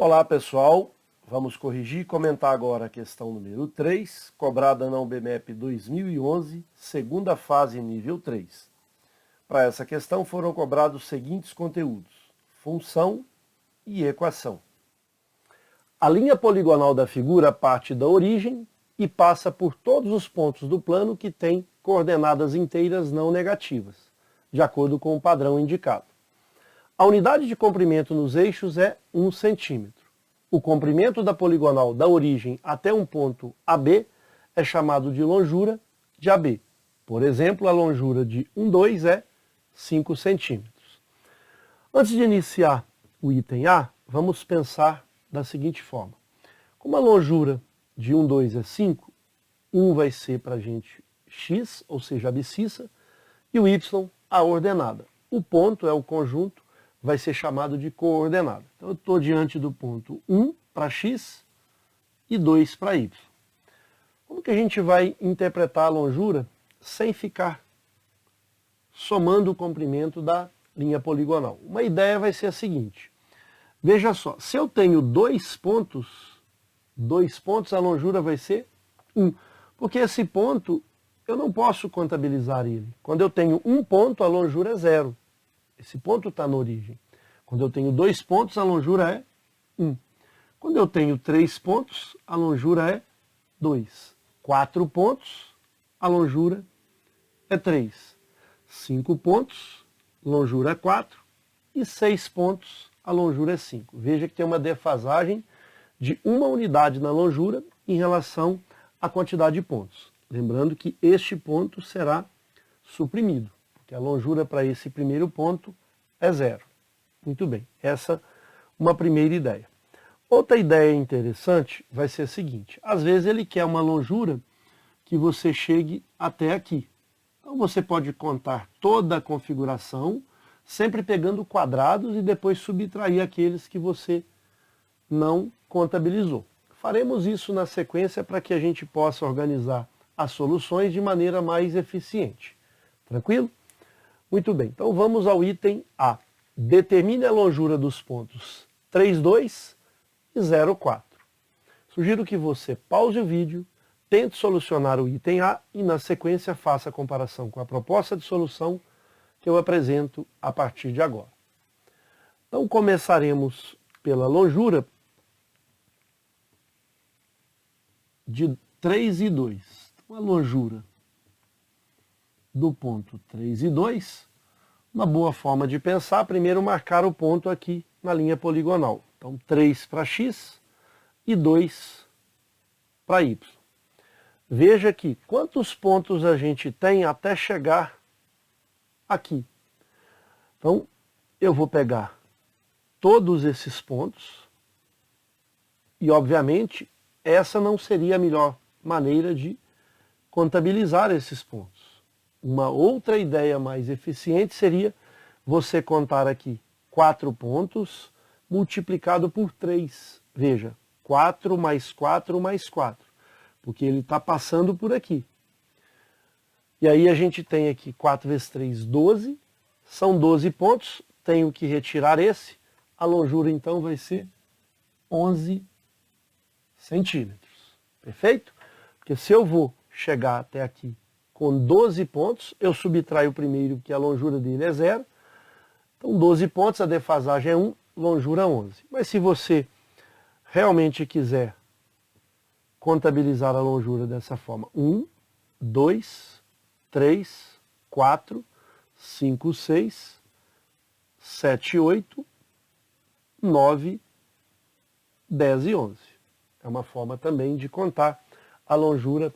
Olá pessoal, vamos corrigir e comentar agora a questão número 3, cobrada na UBMEP 2011, segunda fase nível 3. Para essa questão foram cobrados os seguintes conteúdos: função e equação. A linha poligonal da figura parte da origem e passa por todos os pontos do plano que têm coordenadas inteiras não negativas, de acordo com o padrão indicado. A unidade de comprimento nos eixos é 1 centímetro. O comprimento da poligonal da origem até um ponto AB é chamado de longura de AB. Por exemplo, a longura de 2 é 5 centímetros. Antes de iniciar o item A, vamos pensar da seguinte forma. Como a longura de 2 é 5, 1 vai ser para a gente x, ou seja, a abscissa, e o y, a ordenada. O ponto é o conjunto, vai ser chamado de coordenada. Então eu estou diante do ponto 1 para x e 2 para y. Como que a gente vai interpretar a longura sem ficar somando o comprimento da linha poligonal? Uma ideia vai ser a seguinte. Veja só, se eu tenho dois pontos, a longura vai ser 1. Porque esse ponto, eu não posso contabilizar ele. Quando eu tenho um ponto, a longura é 0. Esse ponto está na origem. Quando eu tenho 2 pontos, a longura é 1. Quando eu tenho 3 pontos, a longura é 2. 4 pontos, a longura é 3. 5 pontos, longura é 4. E 6 pontos, a longura é 5. Veja que tem uma defasagem de uma unidade na longura em relação à quantidade de pontos. Lembrando que este ponto será suprimido, porque a longura para esse primeiro ponto é 0. Muito bem, essa é uma primeira ideia. Outra ideia interessante vai ser a seguinte. Às vezes ele quer uma longura que você chegue até aqui. Então você pode contar toda a configuração, sempre pegando quadrados e depois subtrair aqueles que você não contabilizou. Faremos isso na sequência para que a gente possa organizar as soluções de maneira mais eficiente. Tranquilo? Muito bem, então vamos ao item A. Determine a longura dos pontos 3, 2 e 0, 4. Sugiro que você pause o vídeo, tente solucionar o item A e na sequência faça a comparação com a proposta de solução que eu apresento a partir de agora. Então começaremos pela longura de 3 e 2. Então a longura do ponto 3 e 2, uma boa forma de pensar, primeiro marcar o ponto aqui na linha poligonal. Então 3 para x e 2 para y. Veja aqui, quantos pontos a gente tem até chegar aqui. Então eu vou pegar todos esses pontos e obviamente essa não seria a melhor maneira de contabilizar esses pontos. Uma outra ideia mais eficiente seria você contar aqui 4 pontos multiplicado por 3. Veja, 4 mais 4 mais 4, porque ele está passando por aqui. E aí a gente tem aqui 4 vezes 3, 12, são 12 pontos, tenho que retirar esse, a longura então vai ser 11 centímetros. Perfeito? Porque se eu vou chegar até aqui com 12 pontos, eu subtraio o primeiro, que a longura dele é 0. Então 12 pontos, a defasagem é 1, longura 11. Mas se você realmente quiser contabilizar a longura dessa forma, 1, 2, 3, 4, 5, 6, 7, 8, 9, 10 e 11. É uma forma também de contar a longura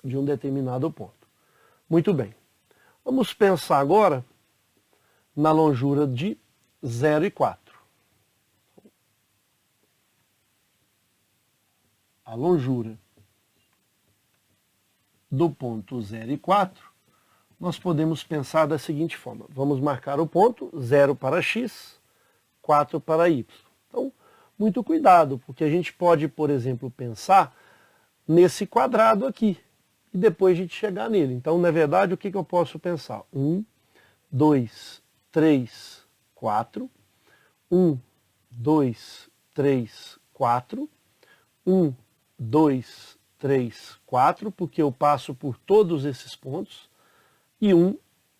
de um determinado ponto. Muito bem. Vamos pensar agora na longura de 0 e 4. A longura do ponto 0 e 4, nós podemos pensar da seguinte forma. Vamos marcar o ponto 0 para x, 4 para y. Então, muito cuidado, porque a gente pode, por exemplo, pensar nesse quadrado aqui, e depois a gente chegar nele. Então, na verdade, o que eu posso pensar? 1, 2, 3, 4. 1, 2, 3, 4. 1, 2, 3, 4, porque eu passo por todos esses pontos. E 1,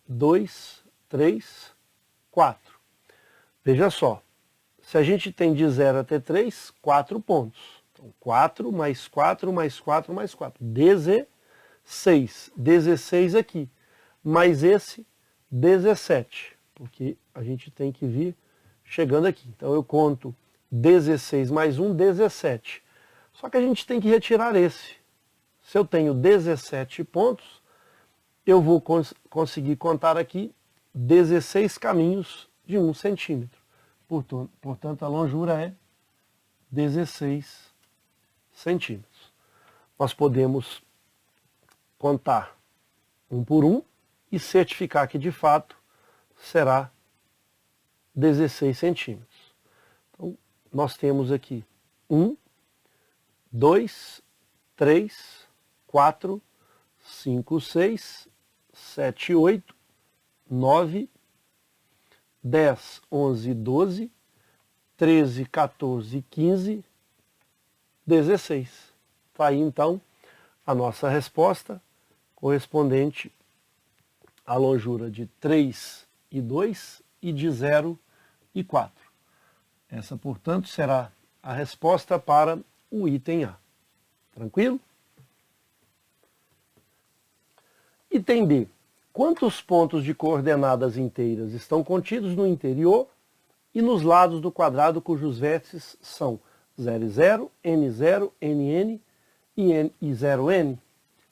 2, 3, 4. Veja só, se a gente tem de 0 até 3, 4 pontos. Então, 4 mais 4 mais 4 mais 4. 16. 16 aqui. Mais esse, 17. Porque a gente tem que vir chegando aqui. Então, eu conto 16 mais 1, 17. Só que a gente tem que retirar esse. Se eu tenho 17 pontos, eu vou conseguir contar aqui 16 caminhos de 1 centímetro. Portanto, a longura é 16 centímetros. Nós podemos contar um por um e certificar que, de fato, será 16 centímetros. Então, nós temos aqui 1, 2, 3, 4, 5, 6, 7, 8, 9, 10, 11, 12, 13, 14, 15, 16. Está aí, então, a nossa resposta correspondente à longura de 3 e 2 e de 0 e 4. Essa, portanto, será a resposta para o item A. Tranquilo? Item B. Quantos pontos de coordenadas inteiras estão contidos no interior e nos lados do quadrado cujos vértices são 0, 0, n0, nn e 0n?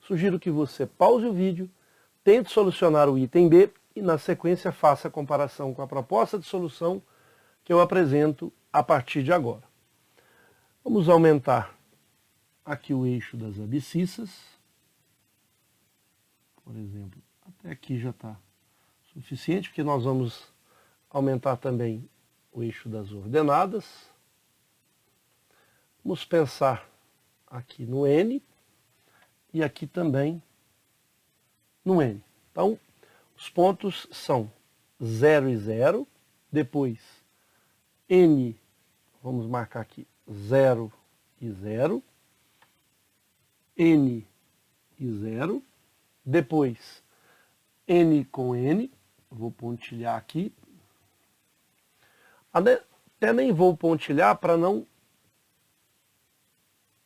Sugiro que você pause o vídeo, tente solucionar o item B e, na sequência, faça a comparação com a proposta de solução que eu apresento a partir de agora. Vamos aumentar aqui o eixo das abscissas. Por exemplo, até aqui já está suficiente, porque nós vamos aumentar também o eixo das ordenadas. Vamos pensar aqui no N e aqui também no N. Então, os pontos são 0 e 0, depois N, vamos marcar aqui 0 e 0, N e 0, depois N com N, vou pontilhar aqui, até nem vou pontilhar para não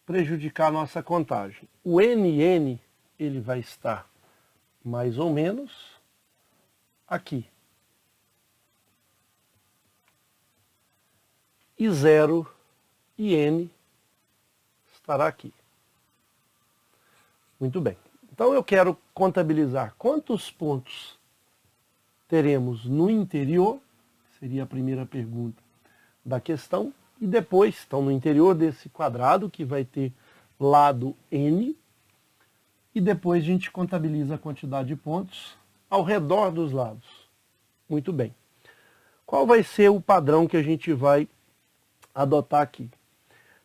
prejudicar a nossa contagem. O NN, ele vai estar mais ou menos aqui. E 0 e N estará aqui. Muito bem. Então eu quero contabilizar quantos pontos teremos no interior, seria a primeira pergunta da questão, e depois, então no interior desse quadrado, que vai ter lado N, e depois a gente contabiliza a quantidade de pontos ao redor dos lados. Muito bem. Qual vai ser o padrão que a gente vai adotar aqui?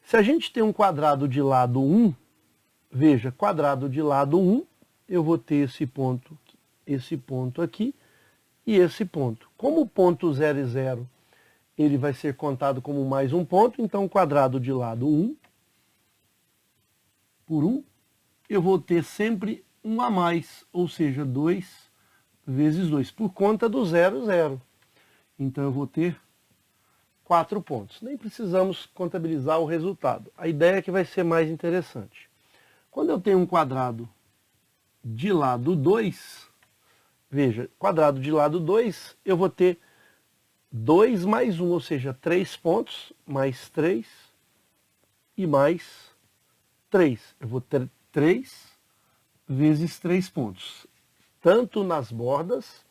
Se a gente tem um quadrado de lado 1, veja, quadrado de lado 1, eu vou ter esse ponto aqui e esse ponto. Como o ponto 0 e 0, ele vai ser contado como mais um ponto, então quadrado de lado 1 por 1, eu vou ter sempre um a mais, ou seja, 2 vezes 2, por conta do 0, 0. Então eu vou ter 4 pontos. Nem precisamos contabilizar o resultado. A ideia é que vai ser mais interessante. Quando eu tenho um quadrado de lado 2, veja, quadrado de lado 2, eu vou ter 2 mais 1, ou seja, 3 pontos, mais 3 e mais 3. Eu vou ter 3 vezes 3 pontos, tanto nas bordas,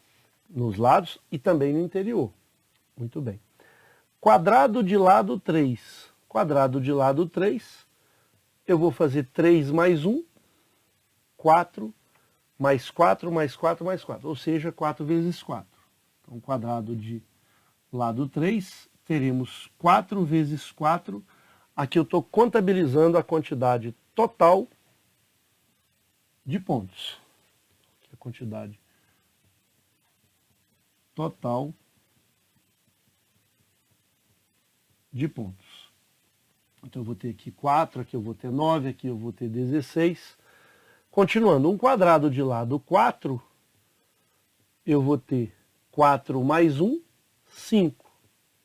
nos lados e também no interior. Muito bem. Quadrado de lado 3. Quadrado de lado 3, eu vou fazer 3 mais 1, 4, mais 4, mais 4, mais 4, ou seja, 4 vezes 4. Então, quadrado de lado 3, teremos 4 vezes 4. Aqui eu estou contabilizando a quantidade total de pontos. Aqui a quantidade total de pontos. Então eu vou ter aqui 4, aqui eu vou ter 9, aqui eu vou ter 16. Continuando, 1 quadrado de lado 4, eu vou ter 4 mais 1, 5.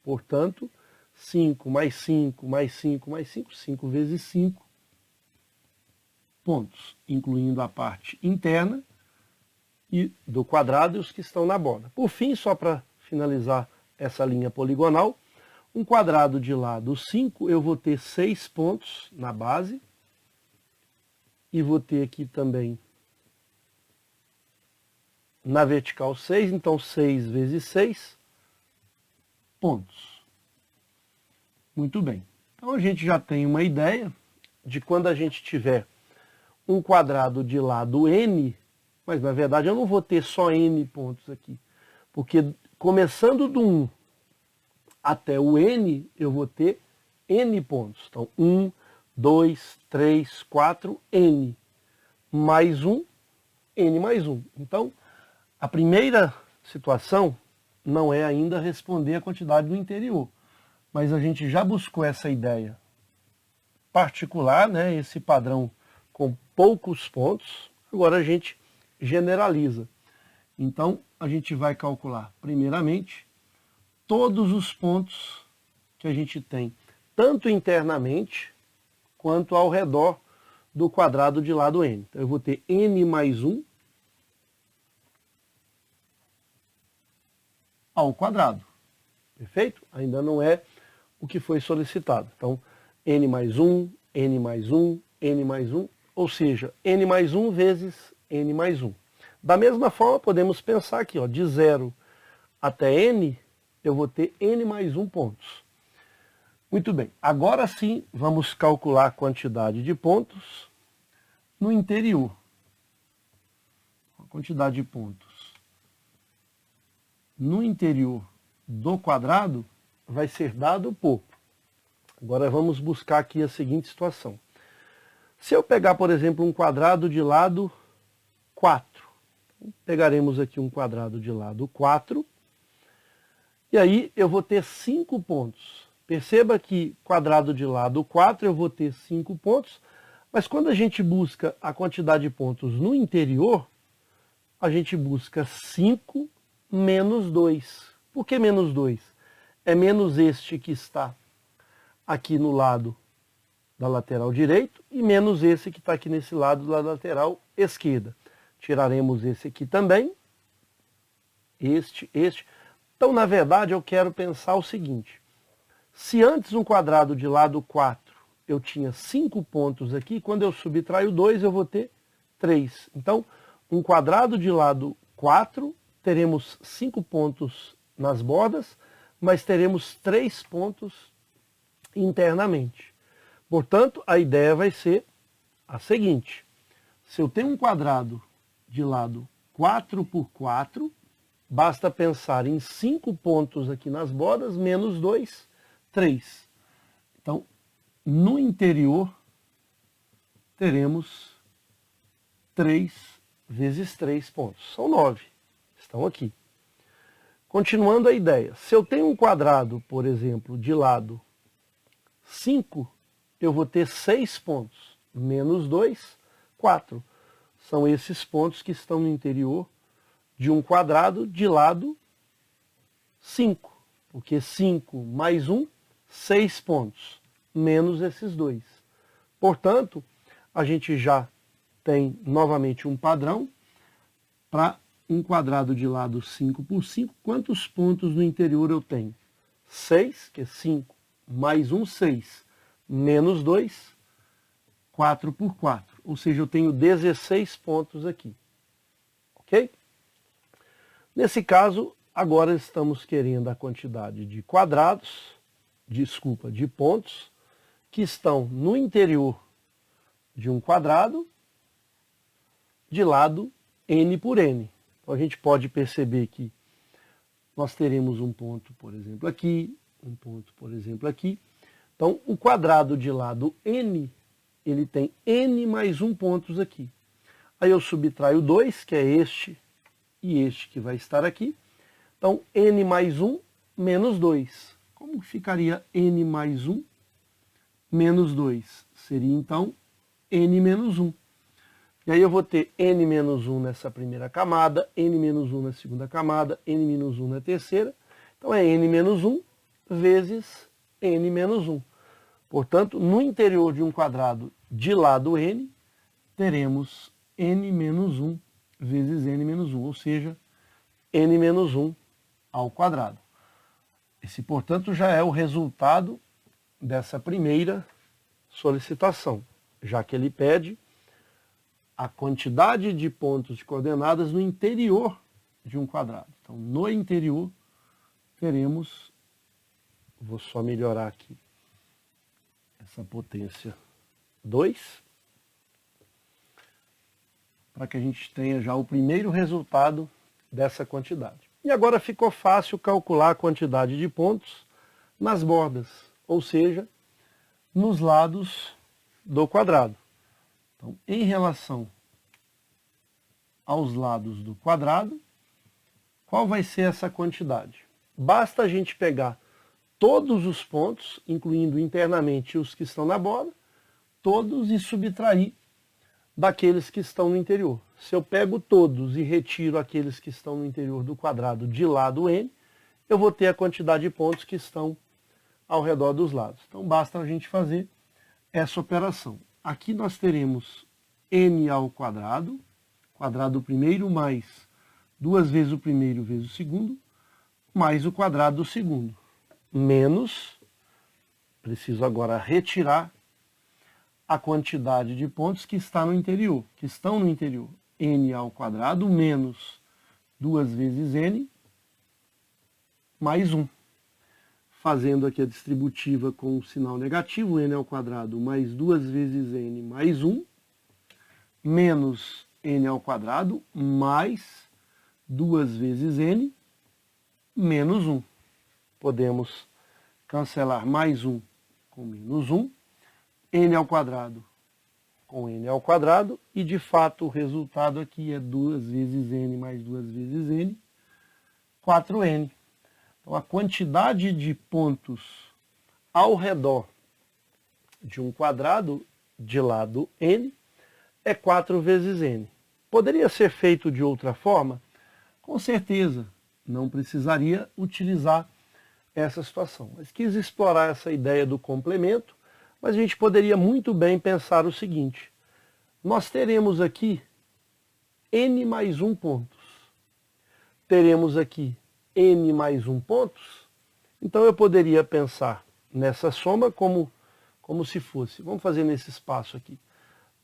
Portanto, 5 mais 5 mais 5 mais 5, 5 vezes 5 pontos, incluindo a parte interna e do quadrado e os que estão na borda. Por fim, só para finalizar essa linha poligonal, 1 quadrado de lado 5, eu vou ter 6 pontos na base. E vou ter aqui também na vertical 6, então 6 vezes 6 pontos. Muito bem. Então a gente já tem uma ideia de quando a gente tiver um quadrado de lado n, mas na verdade eu não vou ter só n pontos aqui, porque começando do 1 até o n, eu vou ter n pontos. Então 1, 2, 3, 4, n, mais 1, n mais 1. Então, a primeira situação não é ainda responder a quantidade do interior, mas a gente já buscou essa ideia particular, né, esse padrão com poucos pontos, agora a gente generaliza. Então, a gente vai calcular, primeiramente, todos os pontos que a gente tem, tanto internamente, quanto ao redor do quadrado de lado n. Então, eu vou ter n mais 1 ao quadrado. Perfeito? Ainda não é o que foi solicitado. Então, n mais 1, n mais 1, n mais 1, ou seja, n mais 1 vezes n mais 1. Da mesma forma, podemos pensar aqui, ó, de 0 até n, eu vou ter n mais 1 pontos. Muito bem, agora sim vamos calcular a quantidade de pontos no interior. A quantidade de pontos no interior do quadrado vai ser dado por. Agora vamos buscar aqui a seguinte situação. Se eu pegar, por exemplo, um quadrado de lado 4, pegaremos aqui um quadrado de lado 4, e aí eu vou ter 5 pontos. Perceba que quadrado de lado 4 eu vou ter 5 pontos, mas quando a gente busca a quantidade de pontos no interior, a gente busca 5 menos 2. Por que menos 2? É menos este que está aqui no lado da lateral direito e menos esse que está aqui nesse lado da lateral esquerda. Tiraremos esse aqui também, este. Então, na verdade, eu quero pensar o seguinte. Se antes um quadrado de lado 4 eu tinha 5 pontos aqui, quando eu subtraio 2 eu vou ter 3. Então, um quadrado de lado 4, teremos 5 pontos nas bordas, mas teremos 3 pontos internamente. Portanto, a ideia vai ser a seguinte. Se eu tenho um quadrado de lado 4 por 4, basta pensar em 5 pontos aqui nas bordas, menos 2, 3. Então, no interior, teremos 3 vezes 3 pontos. São 9. Estão aqui. Continuando a ideia. Se eu tenho um quadrado, por exemplo, de lado 5, eu vou ter 6 pontos. Menos 2, 4. São esses pontos que estão no interior de um quadrado de lado 5. Porque 5 mais 1, 6 pontos. Menos esses 2. Portanto, a gente já tem novamente um padrão para um quadrado de lado 5 por 5. Quantos pontos no interior eu tenho? 6, que é 5, mais 1, 6. Menos 2, 4 por 4. Ou seja, eu tenho 16 pontos aqui. Ok? Nesse caso, agora estamos querendo a quantidade de quadrados, de pontos, que estão no interior de um quadrado de lado n por n. Então a gente pode perceber que nós teremos um ponto, por exemplo, aqui, um ponto, por exemplo, aqui. Então, o quadrado de lado n, ele tem n mais 1 pontos aqui. Aí eu subtraio 2, que é este e este que vai estar aqui. Então, n mais 1 menos 2. Como ficaria n mais 1 menos 2. Seria, então, n menos 1. E aí eu vou ter n menos 1 nessa primeira camada, n menos 1 na segunda camada, n menos 1 na terceira. Então é n menos 1 vezes n menos 1. Portanto, no interior de um quadrado de lado n, teremos n menos 1 vezes n menos 1, ou seja, n menos 1 ao quadrado. Esse, portanto, já é o resultado dessa primeira solicitação, já que ele pede a quantidade de pontos de coordenadas no interior de um quadrado. Então, no interior, teremos, vou só melhorar aqui, essa potência 2, para que a gente tenha já o primeiro resultado dessa quantidade. E agora ficou fácil calcular a quantidade de pontos nas bordas, ou seja, nos lados do quadrado. Então, em relação aos lados do quadrado, qual vai ser essa quantidade? Basta a gente pegar todos os pontos, incluindo internamente os que estão na borda, todos e subtrair daqueles que estão no interior. Se eu pego todos e retiro aqueles que estão no interior do quadrado de lado n, eu vou ter a quantidade de pontos que estão ao redor dos lados. Então basta a gente fazer essa operação. Aqui nós teremos n ao quadrado do primeiro mais 2 vezes o primeiro vezes o segundo, mais o quadrado do segundo, menos, preciso agora retirar a quantidade de pontos que está no interior, que estão no interior. N ao quadrado menos 2 vezes n mais 1. Fazendo aqui a distributiva com o sinal negativo, n ao quadrado mais 2 vezes n mais 1, menos n ao quadrado mais 2 vezes n menos 1. Podemos cancelar mais 1 com menos 1, n ao quadrado com n ao quadrado, e de fato o resultado aqui é 2 vezes n mais 2 vezes n, 4n. Então a quantidade de pontos ao redor de um quadrado de lado n é 4 vezes n. Poderia ser feito de outra forma? Com certeza, não precisaria utilizar essa situação. Mas quis explorar essa ideia do complemento, mas a gente poderia muito bem pensar o seguinte: nós teremos aqui n mais 1 pontos. Teremos aqui n mais 1 pontos. Então eu poderia pensar nessa soma como se fosse, vamos fazer nesse espaço aqui.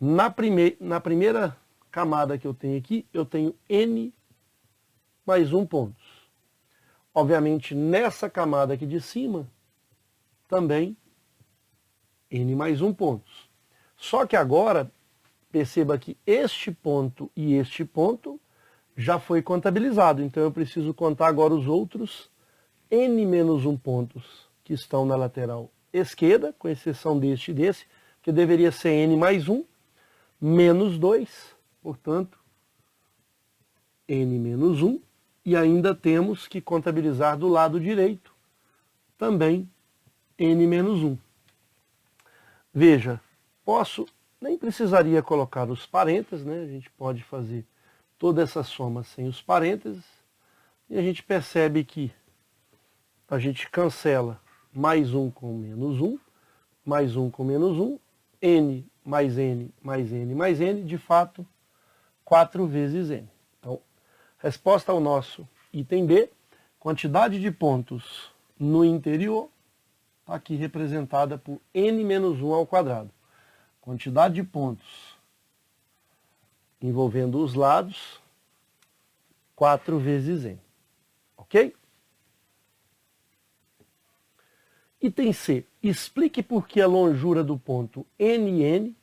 Na primeira camada que eu tenho aqui, eu tenho n mais 1 pontos. Obviamente, nessa camada aqui de cima, também n mais 1 pontos. Só que agora, perceba que este ponto e este ponto já foi contabilizado. Então eu preciso contar agora os outros n menos 1 pontos que estão na lateral esquerda, com exceção deste e desse, que deveria ser n mais 1, menos 2, portanto, n menos 1, e ainda temos que contabilizar do lado direito também n menos 1. Veja, nem precisaria colocar os parênteses, né? A gente pode fazer toda essa soma sem os parênteses, e a gente percebe que a gente cancela mais 1 com menos 1, mais 1 com menos 1, n mais n mais n mais n, de fato, 4 vezes n. Então, resposta ao nosso item B, quantidade de pontos no interior, está aqui representada por n menos 1 ao quadrado. Quantidade de pontos envolvendo os lados, 4 vezes n. Ok? Item C. Explique por que a longura do ponto NN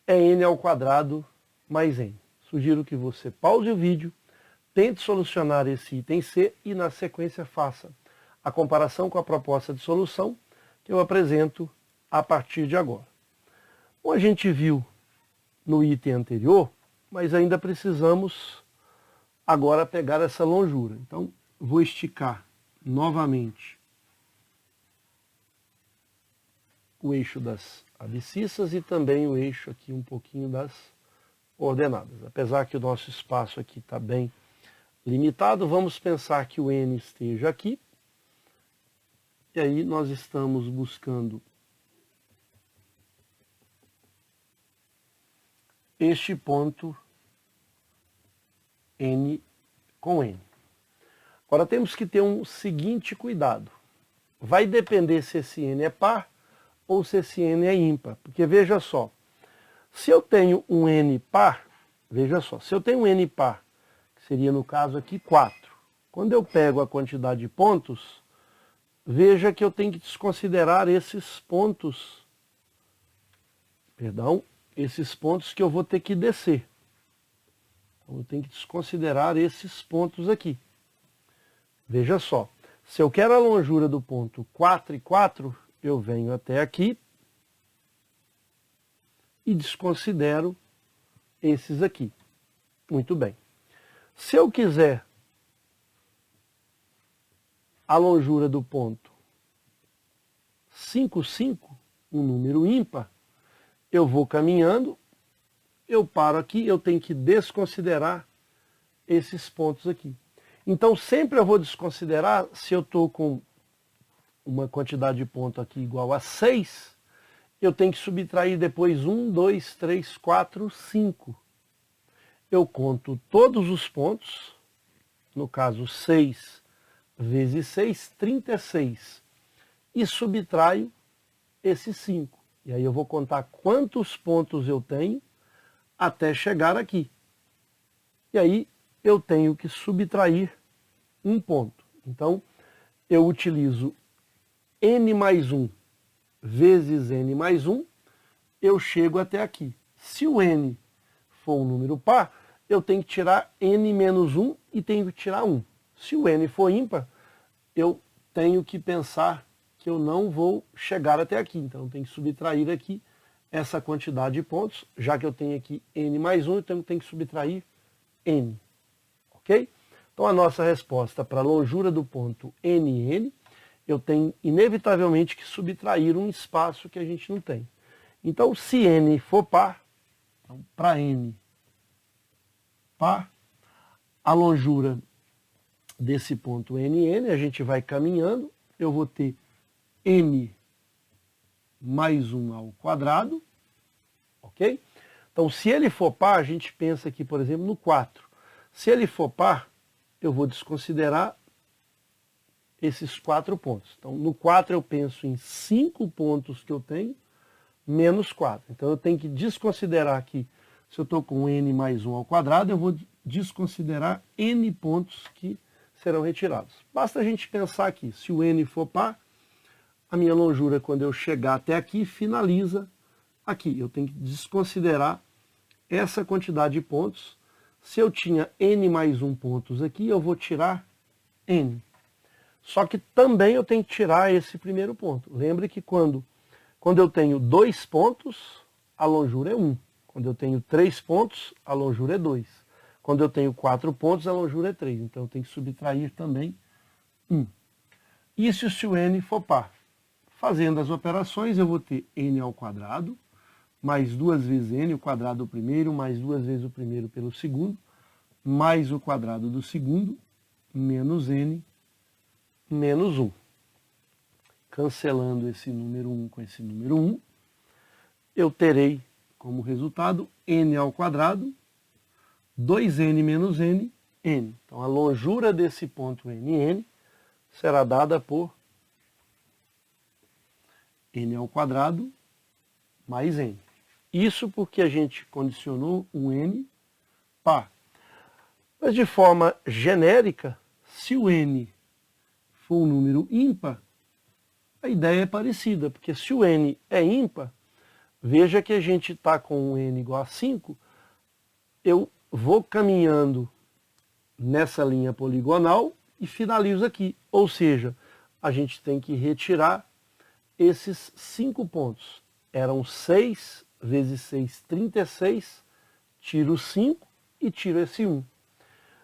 é n ao quadrado mais n. Sugiro que você pause o vídeo, tente solucionar esse item C e, na sequência, faça a comparação com a proposta de solução que eu apresento a partir de agora. Como a gente viu no item anterior, mas ainda precisamos agora pegar essa longura. Então, vou esticar novamente o eixo das abscissas e também o eixo aqui um pouquinho das ordenadas. Apesar que o nosso espaço aqui está bem limitado, vamos pensar que o N esteja aqui. E aí nós estamos buscando este ponto N com N. Agora temos que ter um seguinte cuidado. Vai depender se esse N é par ou se esse N é ímpar. Porque veja só, se eu tenho um N par, veja só, se eu tenho um N par, que seria no caso aqui 4, quando eu pego a quantidade de pontos, veja que eu tenho que desconsiderar esses pontos, esses pontos que eu vou ter que descer. Então eu tenho que desconsiderar esses pontos aqui. Veja só, se eu quero a longura do ponto 4 e 4, eu venho até aqui e desconsidero esses aqui. Muito bem. Se eu quiser a longura do ponto 5, 5, um número ímpar, eu vou caminhando, eu paro aqui, eu tenho que desconsiderar esses pontos aqui. Então sempre eu vou desconsiderar se eu estou com uma quantidade de ponto aqui igual a 6, eu tenho que subtrair depois 1, 2, 3, 4, 5. Eu conto todos os pontos, no caso 6 vezes 6, 36. E subtraio esses 5. E aí eu vou contar quantos pontos eu tenho até chegar aqui. E aí eu tenho que subtrair um ponto. Então, eu utilizo n mais 1 vezes n mais 1, eu chego até aqui. Se o n for um número par, eu tenho que tirar n menos 1 e tenho que tirar 1. Se o n for ímpar, eu tenho que pensar que eu não vou chegar até aqui. Então, eu tenho que subtrair aqui essa quantidade de pontos. Já que eu tenho aqui n mais 1, então eu tenho que subtrair n. Ok? Então, a nossa resposta para a longura do ponto NN, eu tenho inevitavelmente que subtrair um espaço que a gente não tem. Então, se n for par, então, para n par, a longura desse ponto NN, a gente vai caminhando, eu vou ter n mais 1 ao quadrado, ok? Então, se ele for par, a gente pensa aqui, por exemplo, no 4. Se ele for par, eu vou desconsiderar esses 4 pontos. Então, no 4 eu penso em 5 pontos que eu tenho, menos 4. Então, eu tenho que desconsiderar aqui, se eu estou com n mais 1 ao quadrado, eu vou desconsiderar n pontos que serão retirados. Basta a gente pensar aqui, se o n for par, a minha longura, quando eu chegar até aqui, finaliza aqui. Eu tenho que desconsiderar essa quantidade de pontos. Se eu tinha n mais 1 pontos aqui, eu vou tirar n. Só que também eu tenho que tirar esse primeiro ponto. Lembre que quando eu tenho 2 pontos, a longura é 1. Quando eu tenho 3 pontos, a longura é 2. Quando eu tenho 4 pontos, a longura é 3. Então eu tenho que subtrair também 1. Isso se o n for par. Fazendo as operações, eu vou ter n ao quadrado, mais 2 vezes n, o quadrado do primeiro, mais 2 vezes o primeiro pelo segundo, mais o quadrado do segundo, menos n, menos 1. Cancelando esse número 1 com esse número 1, eu terei como resultado n ao quadrado, 2n menos n, n. Então a longura desse ponto nn será dada por n ao quadrado mais n. Isso porque a gente condicionou um n par. Mas de forma genérica, se o n for um número ímpar, a ideia é parecida, porque se o n é ímpar, veja que a gente está com um n igual a 5, eu vou caminhando nessa linha poligonal e finalizo aqui. Ou seja, a gente tem que retirar esses 5 pontos. Eram 6 vezes 6, 36, tiro 5 e tiro esse 1.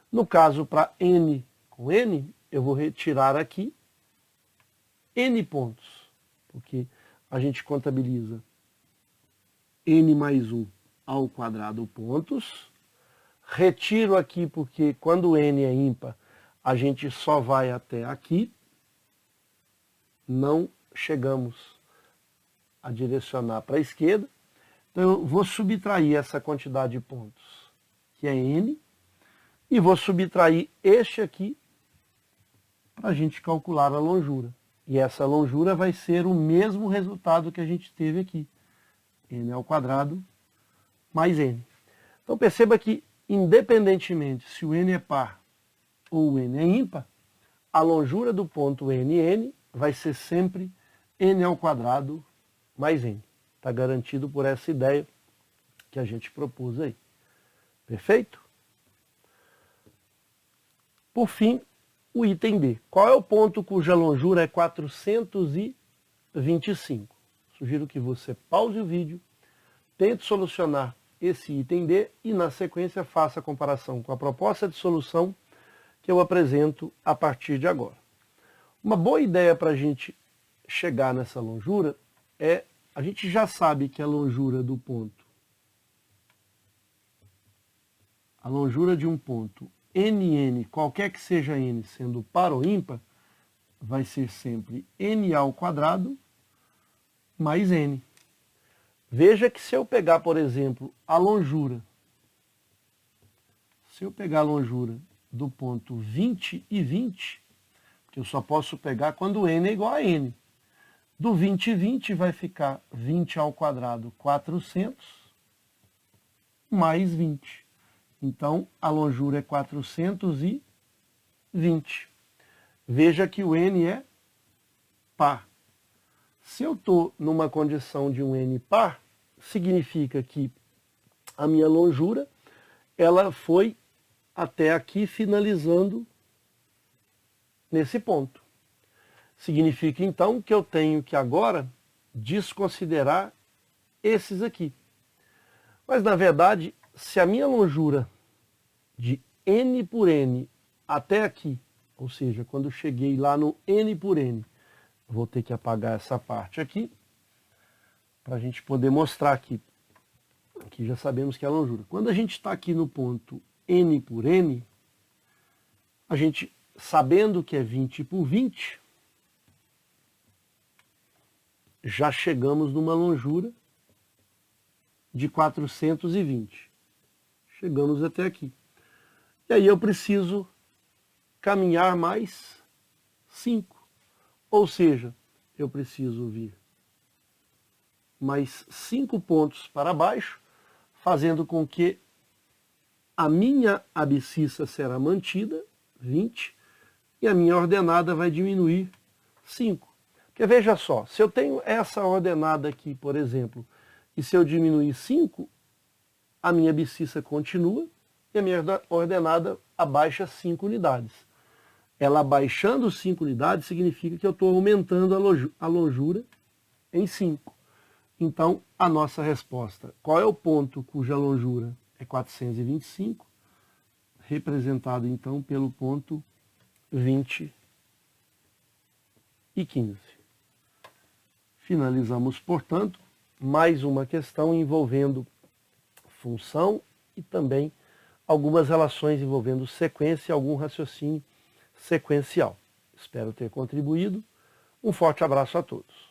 No caso, para n com n, eu vou retirar aqui n pontos, porque a gente contabiliza n mais 1 ao quadrado pontos. Retiro aqui porque quando n é ímpar, a gente só vai até aqui. Não chegamos a direcionar para a esquerda. Então eu vou subtrair essa quantidade de pontos, que é n, e vou subtrair este aqui para a gente calcular a longura. E essa longura vai ser o mesmo resultado que a gente teve aqui. N ao quadrado mais n. Então perceba que, independentemente se o n é par ou o n é ímpar, a longura do ponto NN vai ser sempre n ao quadrado mais n. Está garantido por essa ideia que a gente propôs aí. Perfeito? Por fim, o item D. Qual é o ponto cuja longura é 425? Sugiro que você pause o vídeo, tente solucionar esse item D e, na sequência, faça a comparação com a proposta de solução que eu apresento a partir de agora. Uma boa ideia para a gente chegar nessa longura é, a gente já sabe que a longura do ponto, a longura de um ponto NN, qualquer que seja n, sendo par ou ímpar, vai ser sempre n ao quadrado mais n. Veja que se eu pegar, por exemplo, a longura, do ponto 20 e 20, que eu só posso pegar quando n é igual a n. Do 20 e 20 vai ficar 20 ao quadrado 400 mais 20. Então, a longura é 420. Veja que o n é par. Se eu estou numa condição de um n par, significa que a minha longura ela foi até aqui, finalizando nesse ponto. Significa, então, que eu tenho que agora desconsiderar esses aqui. Mas, na verdade, se a minha longura de n por n até aqui, ou seja, quando eu cheguei lá no n por n, vou ter que apagar essa parte aqui, para a gente poder mostrar aqui. Aqui já sabemos que é a longura. Quando a gente está aqui no ponto n por n, a gente, sabendo que é 20 por 20, já chegamos numa longura de 420. Chegamos até aqui. E aí eu preciso caminhar mais 5. Ou seja, eu preciso vir mais 5 pontos para baixo, fazendo com que a minha abscissa será mantida, 20, e a minha ordenada vai diminuir 5. Porque veja só, se eu tenho essa ordenada aqui, por exemplo, e se eu diminuir 5, a minha abscissa continua e a minha ordenada abaixa 5 unidades. Ela abaixando 5 unidades significa que eu estou aumentando a longura em 5. Então, a nossa resposta, qual é o ponto cuja longura é 425? Representado, então, pelo ponto 20 e 15. Finalizamos, portanto, mais uma questão envolvendo função e também algumas relações envolvendo sequência e algum raciocínio sequencial. Espero ter contribuído. Um forte abraço a todos.